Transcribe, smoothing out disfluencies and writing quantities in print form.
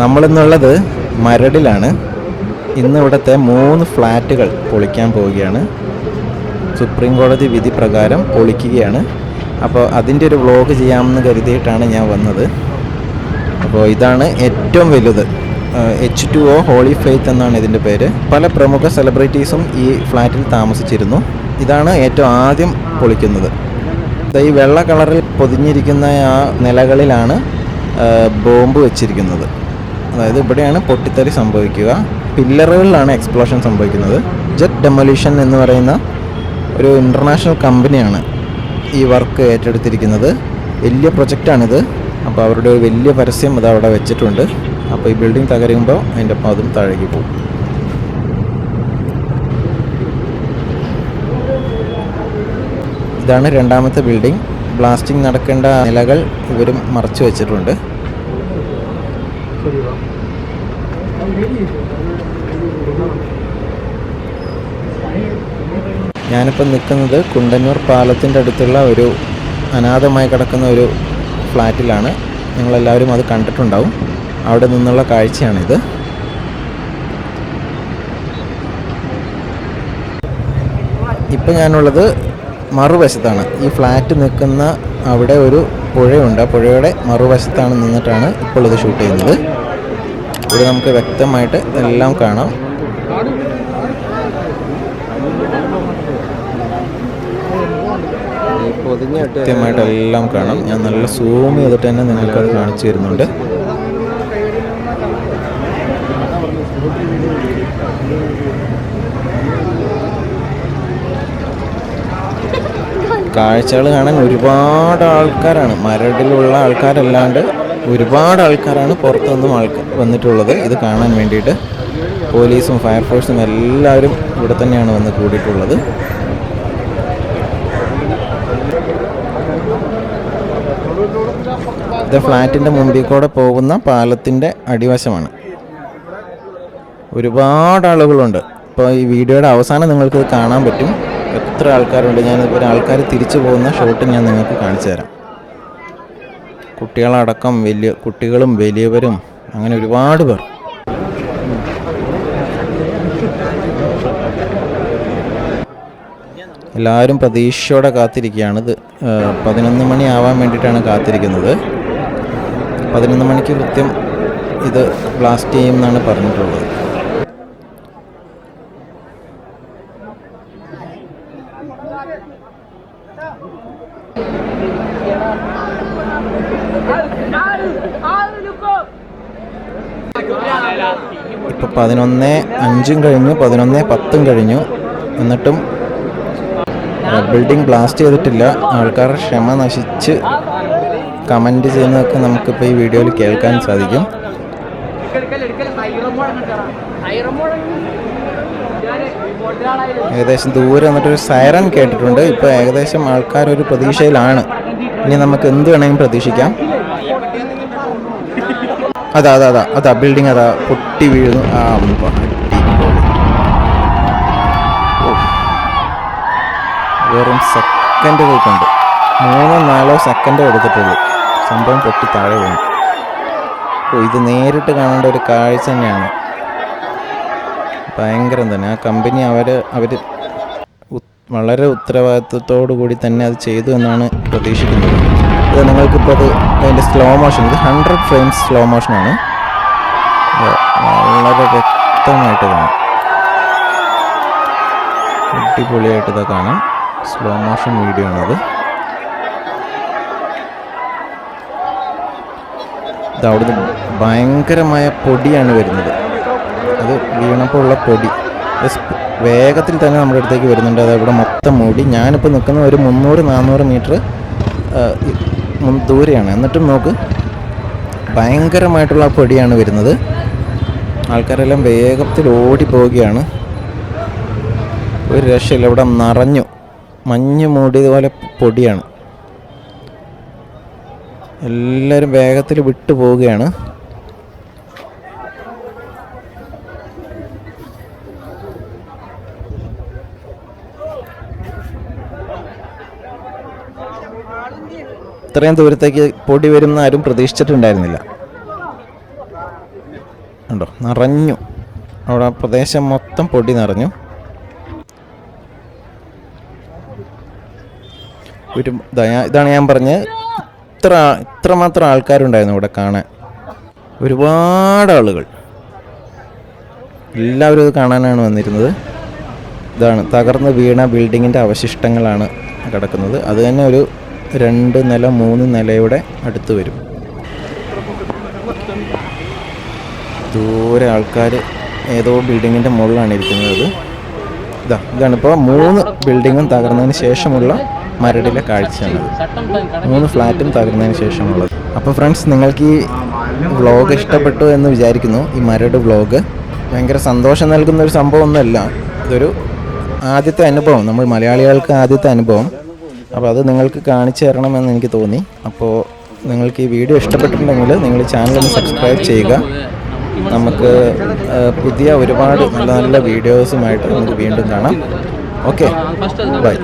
നമ്മളിന്നുള്ളത് മരടിലാണ്. ഇന്ന് ഇവിടുത്തെ 3 ഫ്ലാറ്റുകൾ പൊളിക്കാൻ പോവുകയാണ്. സുപ്രീം കോടതി വിധി പ്രകാരം പൊളിക്കുകയാണ്. അപ്പോൾ അതിൻ്റെ ഒരു വ്ളോഗ് ചെയ്യാമെന്ന് കരുതിയിട്ടാണ് ഞാൻ വന്നത്. അപ്പോൾ ഇതാണ് ഏറ്റവും വലുത്. H2O ഹോളി ഫെയ്ത്ത് എന്നാണ് ഇതിൻ്റെ പേര്. പല പ്രമുഖ സെലിബ്രിറ്റീസും ഈ ഫ്ലാറ്റിൽ താമസിച്ചിരുന്നു. ഇതാണ് ഏറ്റവും ആദ്യം പൊളിക്കുന്നത്. ഈ വെള്ള കളറിൽ പൊതിഞ്ഞിരിക്കുന്ന ആ നിലകളിലാണ് ബോംബ് വെച്ചിരിക്കുന്നത്. അതായത് ഇവിടെയാണ് പൊട്ടിത്തെറി സംഭവിക്കുക. പില്ലറുകളിലാണ് എക്സ്പ്ലോഷൻ സംഭവിക്കുന്നത്. ഡെമോലിഷൻ എന്ന് പറയുന്ന ഒരു ഇൻ്റർനാഷണൽ കമ്പനിയാണ് ഈ വർക്ക് ഏറ്റെടുത്തിരിക്കുന്നത്. വലിയ പ്രൊജക്റ്റാണിത്. അപ്പോൾ അവരുടെ ഒരു വലിയ പരസ്യം അത് അവിടെ വെച്ചിട്ടുണ്ട്. അപ്പോൾ ഈ ബിൽഡിംഗ് തകരുമ്പോൾ അതിൻ്റെ ഒപ്പം അതും താഴേക്ക് പോകും. ഇതാണ് രണ്ടാമത്തെ ബിൽഡിംഗ്. ബ്ലാസ്റ്റിംഗ് നടക്കേണ്ട നിലകൾ ഇവരും മറച്ചു വെച്ചിട്ടുണ്ട്. ഞാനിപ്പോൾ നിൽക്കുന്നത് കുണ്ടന്നൂർ പാലത്തിൻ്റെ അടുത്തുള്ള ഒരു അനാഥമായി കിടക്കുന്ന ഒരു ഫ്ലാറ്റിലാണ്. നിങ്ങളെല്ലാവരും അത് കണ്ടിട്ടുണ്ടാവും. അവിടെ നിന്നുള്ള കാഴ്ചയാണിത്. ഇപ്പം ഞാനുള്ളത് മറുവശത്താണ്. ഈ ഫ്ലാറ്റ് നിൽക്കുന്ന അവിടെ ഒരു പുഴയുണ്ട്. ആ പുഴയുടെ മറുവശത്താണ് നിന്നിട്ടാണ് ഇപ്പോൾ ഇത് ഷൂട്ട് ചെയ്യുന്നത്. ഇവിടെ നമുക്ക് വ്യക്തമായിട്ട് എല്ലാം കാണാം. കൃത്യമായിട്ട് എല്ലാം കാണാം. ഞാൻ നല്ല സൂം ചെയ്തിട്ട് തന്നെ നിങ്ങൾക്കത് കാണിച്ചു തരുന്നുണ്ട്. കാഴ്ചകൾ കാണാൻ ഒരുപാട് ആൾക്കാരാണ്. മരടിലുള്ള ആൾക്കാരല്ലാണ്ട് ഒരുപാട് ആൾക്കാരാണ് പുറത്തുനിന്നും വന്നിട്ടുള്ളത് ഇത് കാണാൻ വേണ്ടിയിട്ട്. പോലീസും ഫയർഫോഴ്സും എല്ലാവരും ഇവിടെ തന്നെയാണ് വന്ന് കൂടിയിട്ടുള്ളത്. ഇത് ഫ്ലാറ്റിൻ്റെ മുമ്പിൽ കൂടെ പോകുന്ന പാലത്തിൻ്റെ അടിവശമാണ്. ഒരുപാട് ആളുകളുണ്ട്. ഇപ്പോൾ ഈ വീഡിയോയുടെ അവസാനം നിങ്ങൾക്കിത് കാണാൻ പറ്റും എത്ര ആൾക്കാരുണ്ട്. ഞാൻ ആൾക്കാർ തിരിച്ചു പോകുന്ന ഷോട്ട് ഞാൻ നിങ്ങൾക്ക് കാണിച്ചു തരാം. കുട്ടികളടക്കം കുട്ടികളും വലിയവരും അങ്ങനെ ഒരുപാട് പേർ. എല്ലാവരും പ്രതീക്ഷയോടെ കാത്തിരിക്കുകയാണ്. ഇത് 11 മണി ആവാൻ വേണ്ടിയിട്ടാണ് കാത്തിരിക്കുന്നത്. 11 മണിക്ക് കൃത്യം ഇത് ബ്ലാസ്റ്റ് ചെയ്യും എന്നാണ് പറഞ്ഞിട്ടുള്ളത്. ഇപ്പോൾ 11:05 കഴിഞ്ഞു, 11:10 കഴിഞ്ഞു. എന്നിട്ടും ബിൽഡിംഗ് ബ്ലാസ്റ്റ് ചെയ്തിട്ടില്ല. ആൾക്കാരുടെ ക്ഷമ നശിച്ച് കമൻറ്റ് ചെയ്യുന്നതൊക്കെ നമുക്കിപ്പോൾ ഈ വീഡിയോയിൽ കേൾക്കാൻ സാധിക്കും. ഏകദേശം ദൂരെ എന്നിട്ടൊരു സൈറൻ കേട്ടിട്ടുണ്ട്. ഇപ്പോൾ ഏകദേശം ആൾക്കാരൊരു പ്രതീക്ഷയിലാണ്. ഇനി നമുക്ക് എന്ത് വേണമെങ്കിലും പ്രതീക്ഷിക്കാം. അതാ ബിൽഡിംഗ് അതാ പൊട്ടി വീഴുന്നു. വെറും സെക്കൻഡുകൾ കൊണ്ട് 3-4 സെക്കൻഡ് എടുത്തിട്ടുള്ളൂ സംഭവം പൊട്ടി താഴെ വീണു. ഇത് നേരിട്ട് കാണേണ്ട ഒരു കാഴ്ച തന്നെയാണ്. ഭയങ്കരം തന്നെ. ആ കമ്പനി അവർ വളരെ ഉത്തരവാദിത്വത്തോടു കൂടി തന്നെ അത് ചെയ്തു എന്നാണ് പ്രതീക്ഷിക്കുന്നത്. ഇത് നിങ്ങൾക്കിപ്പോൾ അതിൻ്റെ സ്ലോ മോഷൻ, ഇത് 100 ഫ്രെയിംസ് സ്ലോ മോഷനാണ്. വളരെ വ്യക്തമായിട്ട് കാണാം. അടിപൊളിയായിട്ട് ഇതാ കാണാം. സ്ലോ മോഷൻ വീഡിയോ ആണത്. ഇത് അവിടുന്ന് ഭയങ്കരമായ പൊടിയാണ് വരുന്നത്. അത് വീണപ്പോൾ ഉള്ള പൊടി വേഗത്തിൽ തന്നെ നമ്മുടെ അടുത്തേക്ക് വരുന്നുണ്ട്. അത് ഇവിടെ മൊത്തം മൂടി. ഞാനിപ്പോൾ നിൽക്കുന്ന ഒരു 300-400 മീറ്റർ ദൂരെയാണ്. എന്നിട്ടും നോക്ക്, ഭയങ്കരമായിട്ടുള്ള പൊടിയാണ് വരുന്നത്. ആൾക്കാരെല്ലാം വേഗത്തിൽ ഓടിപ്പോവുകയാണ്. ഒരു രക്ഷയില്ല. ഇവിടെ നിറഞ്ഞു, മഞ്ഞ് മൂടിയതുപോലെ പൊടിയാണ്. എല്ലാവരും വേഗത്തിൽ വിട്ടു പോവുകയാണ്. ഇത്രയും ദൂരത്തേക്ക് പൊടി വരുന്ന ആരും പ്രതീക്ഷിച്ചിട്ടുണ്ടായിരുന്നില്ല. ഉണ്ടോ, നിറഞ്ഞു. അവിടെ പ്രദേശം മൊത്തം പൊടി നിറഞ്ഞു. ഇതാണ് ഞാൻ പറഞ്ഞത്, ഇത്രമാത്രം ആൾക്കാരുണ്ടായിരുന്നു ഇവിടെ കാണാൻ. ഒരുപാട് ആളുകൾ, എല്ലാവരും ഇത് കാണാനാണ് വന്നിരുന്നത്. ഇതാണ് തകർന്ന് വീണ ബിൽഡിങ്ങിൻ്റെ അവശിഷ്ടങ്ങളാണ് കിടക്കുന്നത്. അത് തന്നെ ഒരു 2 നില 3 നിലയുടെ അടുത്ത് വരും. ദൂരെ ആൾക്കാർ ഏതോ ബിൽഡിങ്ങിൻ്റെ മുകളിലാണ് ഇരിക്കുന്നത്. ഇതാണിപ്പോൾ 3 ബിൽഡിങ്ങും തകർന്നതിന് ശേഷമുള്ള മരടിലെ കാഴ്ചയാണത്. 3 ഫ്ലാറ്റും തകർന്നതിന് ശേഷമുള്ളത്. അപ്പോൾ ഫ്രണ്ട്സ്, നിങ്ങൾക്ക് ഈ വ്ളോഗ് ഇഷ്ടപ്പെട്ടു എന്ന് വിചാരിക്കുന്നു. ഈ മരട് വ്ളോഗ് ഭയങ്കര സന്തോഷം നൽകുന്ന ഒരു സംഭവമൊന്നുമല്ല, ഇതൊരു ആദ്യത്തെ അനുഭവം, നമ്മൾ മലയാളികൾക്ക് ആദ്യത്തെ അനുഭവം. അപ്പോൾ അത് നിങ്ങൾക്ക് കാണിച്ചു തരണമെന്ന് എനിക്ക് തോന്നി. അപ്പോൾ നിങ്ങൾക്ക് ഈ വീഡിയോ ഇഷ്ടപ്പെട്ടിട്ടുണ്ടെങ്കിൽ നിങ്ങൾ ചാനൽ സബ്സ്ക്രൈബ് ചെയ്യുക. നമുക്ക് പുതിയ ഒരുപാട് നല്ല നല്ല വീഡിയോസുമായിട്ട് നമുക്ക് വീണ്ടും കാണാം. Okay, by.